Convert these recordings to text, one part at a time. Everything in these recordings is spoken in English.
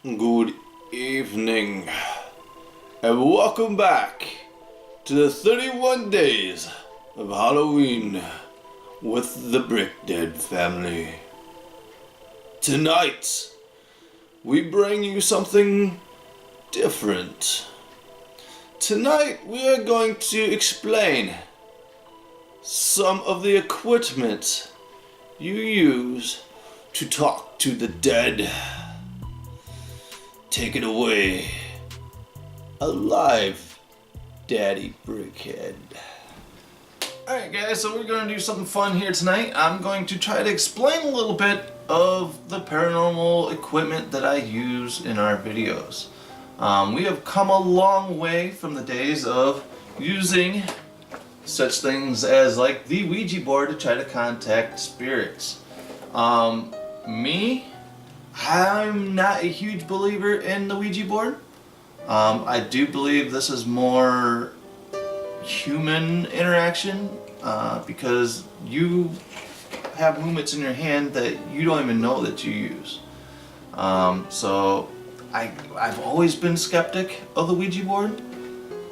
Good evening, and welcome back to the 31 days of Halloween with the Brickhead family. Tonight, we bring you something different. Tonight, we are going to explain some of the equipment you use to talk to the dead. Take it away, alive, Daddy Brickhead. Alright guys, so we're going to do something fun here tonight. I'm going to try to explain a little bit of the paranormal equipment that I use in our videos. We have come a long way from the days of using such things as like the Ouija board to try to contact spirits. I'm not a huge believer in the Ouija board. I do believe this is more human interaction because you have movements in your hand that you don't even know that you use. So I've always been skeptic of the Ouija board,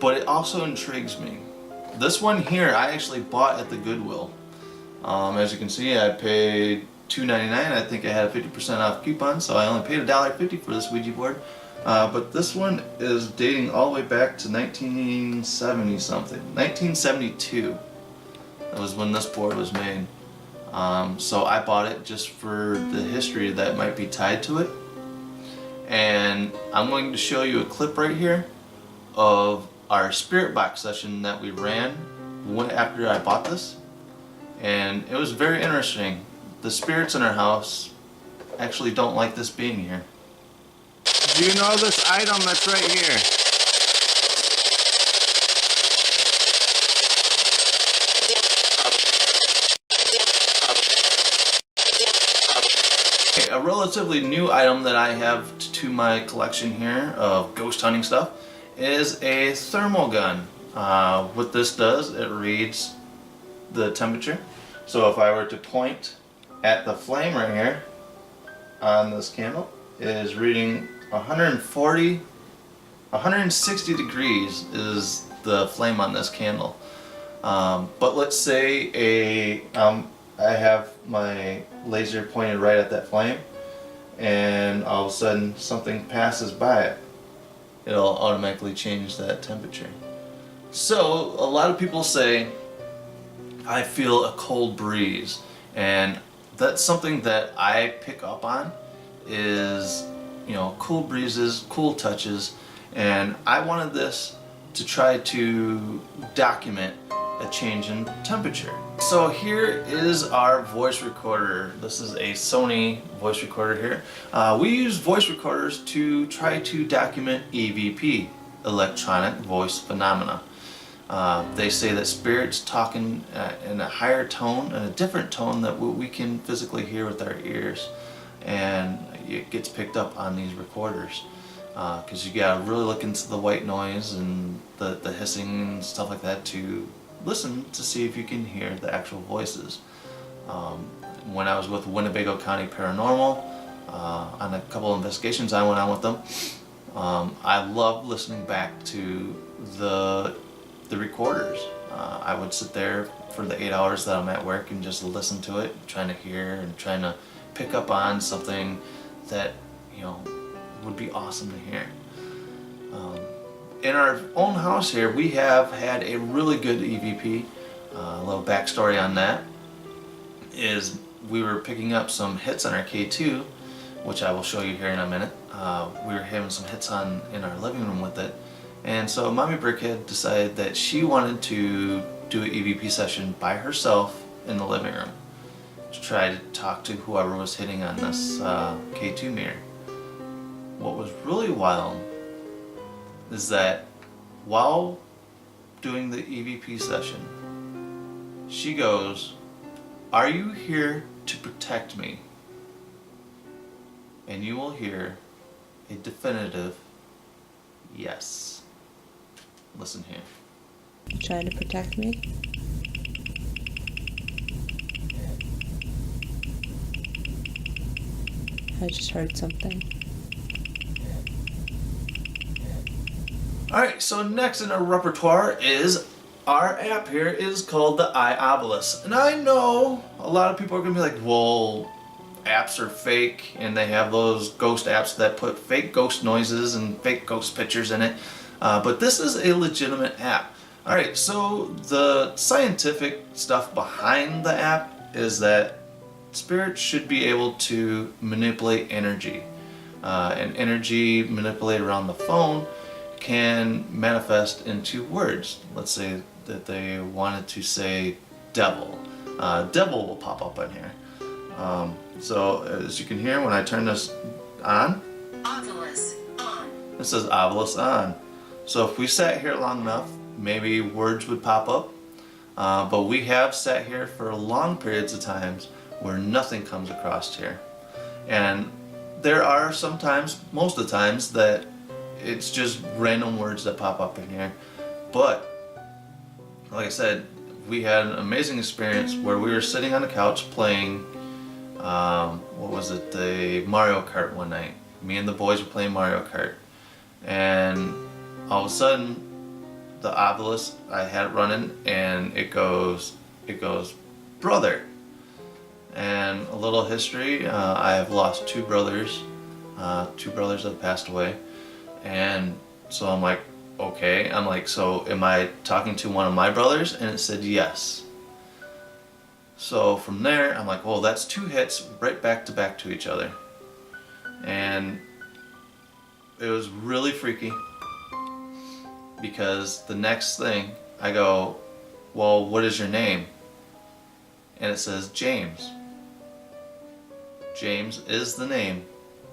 but it also intrigues me. This one here I actually bought at the Goodwill. As you can see, I paid $2.99. I think I had a 50% off coupon, so I only paid $1.50 for this Ouija board. But this one is dating all the way back to 1970 something. 1972. That was when this board was made. So I bought it just for the history that might be tied to it. And I'm going to show you a clip right here of our spirit box session that we ran after I bought this. And it was very interesting. The spirits in our house actually don't like this being here. Do you know this item that's right here? A relatively new item that I have to my collection here of ghost hunting stuff is a thermal gun. What this does, it reads the temperature. So if I were to point at the flame right here on this candle, it is reading 160 degrees is the flame on this candle. But let's say I have my laser pointed right at that flame, and all of a sudden something passes by it. It'll automatically change that temperature. So a lot of people say, I feel a cold breeze, and that's something that I pick up on is, you know, cool breezes, cool touches, and I wanted this to try to document a change in temperature. So here is our voice recorder. This is a Sony voice recorder here. We use voice recorders to try to document EVP, electronic voice phenomena. They say that spirits talk in a higher tone, and a different tone that we can physically hear with our ears, and it gets picked up on these recorders. Because you gotta really look into the white noise and the hissing and stuff like that to listen to see if you can hear the actual voices. When I was with Winnebago County Paranormal, on a couple of investigations I went on with them, I love listening back to the recorders. I would sit there for the 8 hours that I'm at work and just listen to it, trying to hear and trying to pick up on something that, you know, would be awesome to hear. In our own house here, we have had a really good EVP. A little backstory on that is we were picking up some hits on our K2, which I will show you here in a minute. We were having some hits in our living room with it. And so Mommy Brickhead decided that she wanted to do an EVP session by herself in the living room to try to talk to whoever was hitting on this K2 meter. What was really wild is that while doing the EVP session, she goes, "Are you here to protect me?" And you will hear a definitive yes. Listen here. Trying to protect me? I just heard something. Alright, so next in our repertoire is our app here is called the iObelisk. And I know a lot of people are going to be like, well, apps are fake, and they have those ghost apps that put fake ghost noises and fake ghost pictures in it. But this is a legitimate app. Alright, so the scientific stuff behind the app is that spirits should be able to manipulate energy. And energy manipulated around the phone can manifest into words. Let's say that they wanted to say devil. Devil will pop up in here. So as you can hear when I turn this on, Obelisk on. it says Obelisk on. So if we sat here long enough, maybe words would pop up. But we have sat here for long periods of times where nothing comes across here. And there are sometimes, most of the times, that it's just random words that pop up in here. But like I said, we had an amazing experience where we were sitting on the couch playing, what was it, the Mario Kart one night. Me and the boys were playing Mario Kart. And all of a sudden, the obelisk, I had it running, and it goes, brother. And a little history, I have lost two brothers that have passed away. And so I'm like, okay, so am I talking to one of my brothers? And it said yes. So from there, I'm like, well, that's two hits right back to each other. And it was really freaky, because the next thing I go, well, what is your name? And it says James. James is the name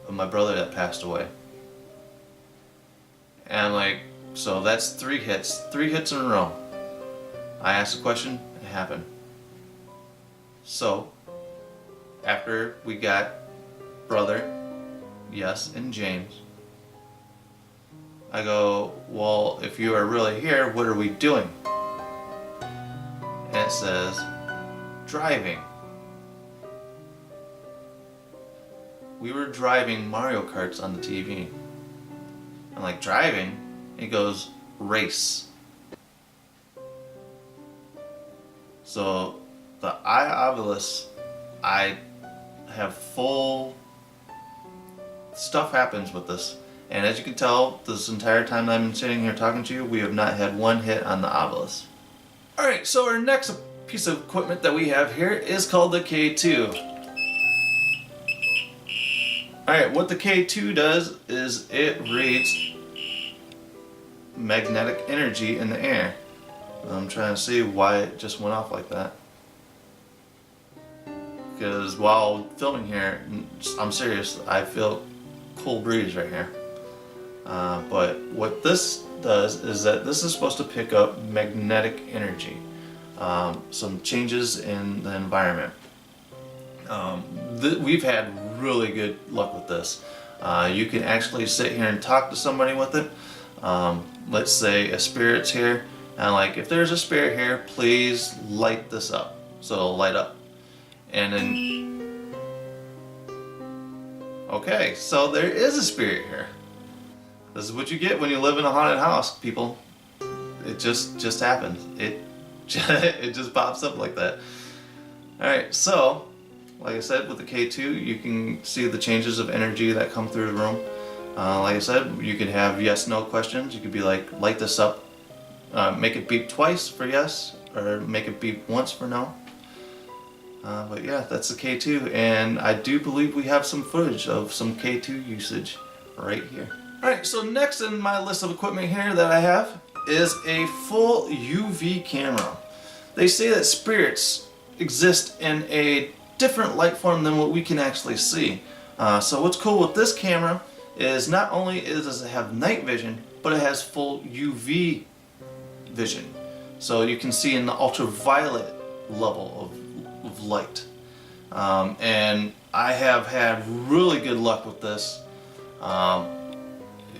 of my brother that passed away. And I'm like, so that's three hits in a row. I asked a question, it happened. So, after we got brother, yes, and James, I go, well, if you are really here, what are we doing? And it says, driving. We were driving Mario Karts on the TV. I'm like, driving? It goes, race. So the iObelisk, I have full stuff happens with this. And as you can tell, this entire time that I've been sitting here talking to you, we have not had one hit on the obelisk. Alright, so our next piece of equipment that we have here is called the K2. Alright, what the K2 does is it reads magnetic energy in the air. I'm trying to see why it just went off like that. Because while filming here, I'm serious, I feel cool breeze right here. But what this does is that this is supposed to pick up magnetic energy. Some changes in the environment. We've had really good luck with this. You can actually sit here and talk to somebody with it. Let's say a spirit's here, and like, if there's a spirit here, please light this up. So it'll light up. And then, okay, so there is a spirit here. This is what you get when you live in a haunted house, people. It just happens. It just pops up like that. Alright, so like I said, with the K2, you can see the changes of energy that come through the room. Like I said, you could have yes/no questions. You could be like, light this up, make it beep twice for yes, or make it beep once for no. But yeah, that's the K2, and I do believe we have some footage of some K2 usage right here. Alright, so next in my list of equipment here that I have is a full UV camera. They say that spirits exist in a different light form than what we can actually see. So what's cool with this camera is not only does it have night vision, but it has full UV vision. So you can see in the ultraviolet level of light. And I have had really good luck with this.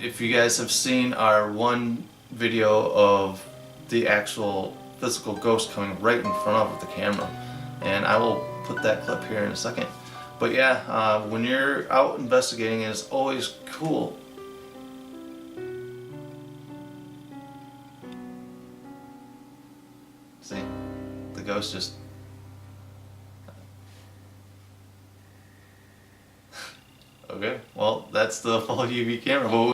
If you guys have seen our one video of the actual physical ghost coming right in front of the camera, and I will put that clip here in a second. But yeah, when you're out investigating, it's always cool the ghost just... Okay, well, that's the full UV camera. Well,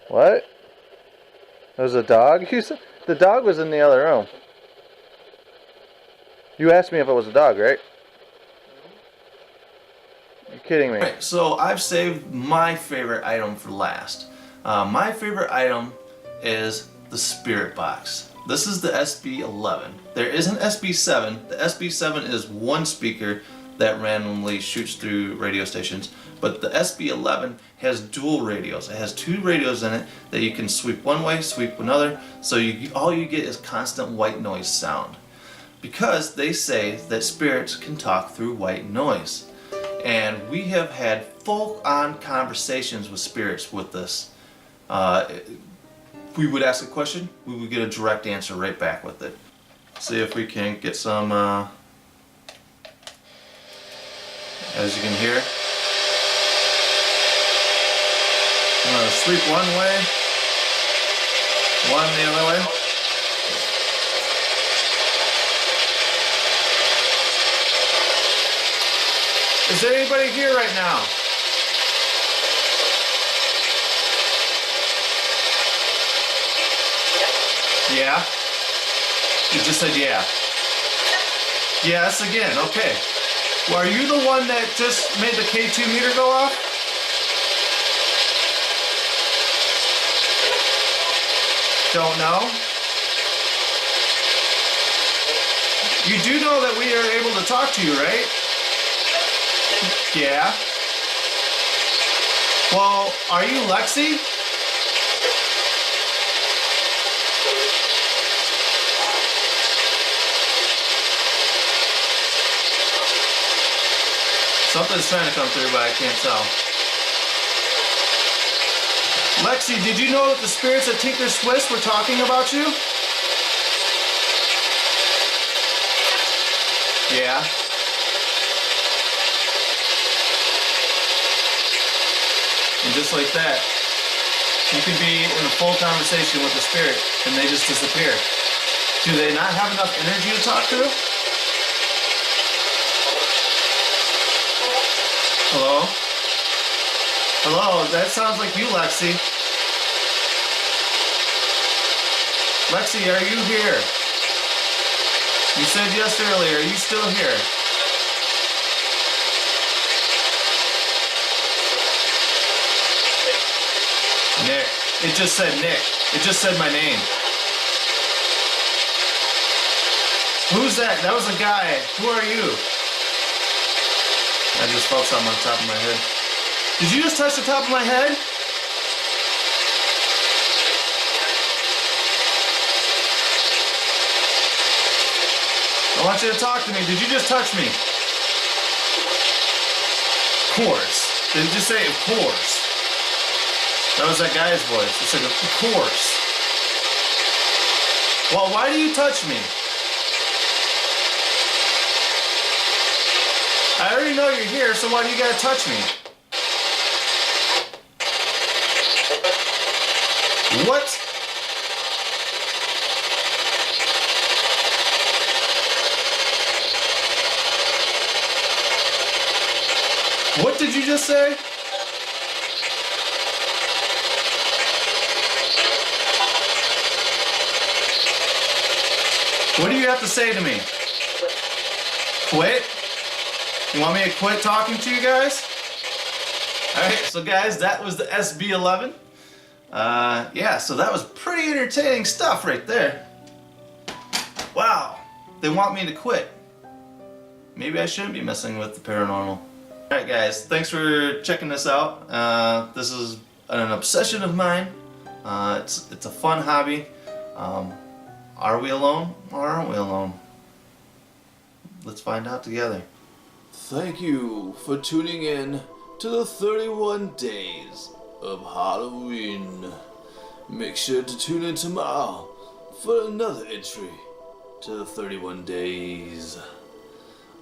what? There's a dog? The dog was in the other room. You asked me if it was a dog, right? You're kidding me. Right, so I've saved my favorite item for last. My favorite item is the spirit box. This is the SB11. There is an SB7. The SB7 is one speaker that randomly shoots through radio stations, but the SB11 has dual radios. It has two radios in it that you can sweep one way, sweep another, so all you get is constant white noise sound. Because they say that spirits can talk through white noise. And we have had full-on conversations with spirits with this. We would ask a question, we would get a direct answer right back with it. See if we can get some, as you can hear. I'm going to sweep one way, one the other way. Is there anybody here right now? Yeah? You just said yeah. Yes, again, okay. Well, are you the one that just made the K2 meter go off? Don't know? You do know that we are able to talk to you, right? Yeah. Well, are you Lexi? Something's trying to come through, but I can't tell. Lexi, did you know that the spirits at Tinker Swiss were talking about you? Yeah. And just like that, you could be in a full conversation with a spirit and they just disappear. Do they not have enough energy to talk to? Hello? Hello, that sounds like you, Lexi. Lexi, are you here? You said yes earlier. Are you still here? Nick. It just said Nick. It just said my name. Who's that? That was a guy. Who are you? I just felt something on top of my head. Did you just touch the top of my head? I want you to talk to me. Did you just touch me? Of course. Did you just say of course? That was that guy's voice. It said of course. Well, why do you touch me? I already know you're here, so why do you gotta touch me? What? What did you just say? What do you have to say to me? Quit? You want me to quit talking to you guys? Alright, so guys, that was the SB11. Yeah, so that was pretty entertaining stuff right there. Wow, they want me to quit. Maybe I shouldn't be messing with the paranormal. Alright guys, thanks for checking this out. This is an obsession of mine. It's a fun hobby. Are we alone or aren't we alone? Let's find out together. Thank you for tuning in to the 31 days of Halloween. Make sure to tune in tomorrow for another entry to the 31 days.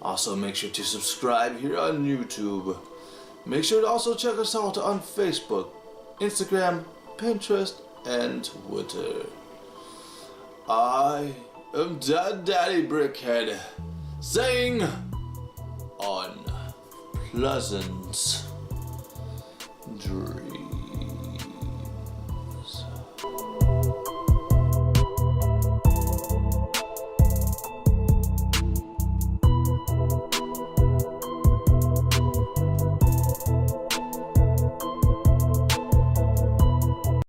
Also, make sure to subscribe here on YouTube. Make sure to also check us out on Facebook, Instagram, Pinterest, and Twitter. I am Daddy Brickhead, saying unpleasant dreams.